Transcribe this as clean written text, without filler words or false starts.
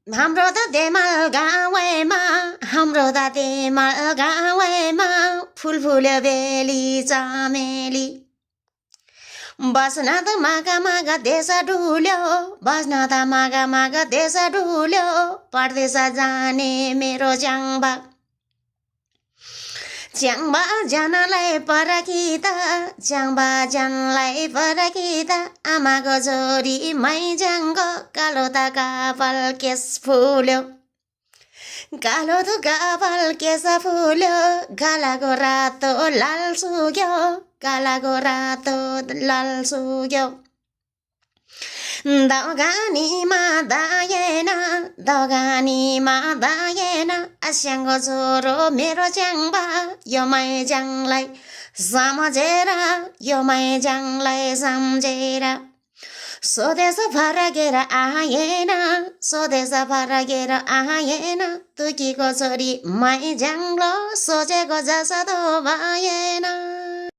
हाम्रो त देमाल गाउँमा हाम्रो त देमाल गाउँमा फुल फुल्यो बेली चमेली बस्न त मागा मागा देश डुल्यो बस्न त मागा मागा देश डुल्यो परदेश जाने मेरो च्याङ्बा च्याङ्बा जानलाई परकिता च्याङ्बा जानलाई परकिता आमाको छोरी मैजाङ्गो कालो त कपाल केस फुल्यो कालो त कपाल केस फुल्यो कालाको रातो लाल सुक्यो कालाको रातो लाल सुक्यो दगानीमा दाएन आस्याङको छोरो मेरो च्याङ्बा यो मैजाङलाई सम्झेर यो मैजाङलाई सम्झेर स्वदेश फर्केर आएन स्वदेश फर्केर आएन तुकीको छोरी मैजाङ लो सोचेको जस्तो भएन।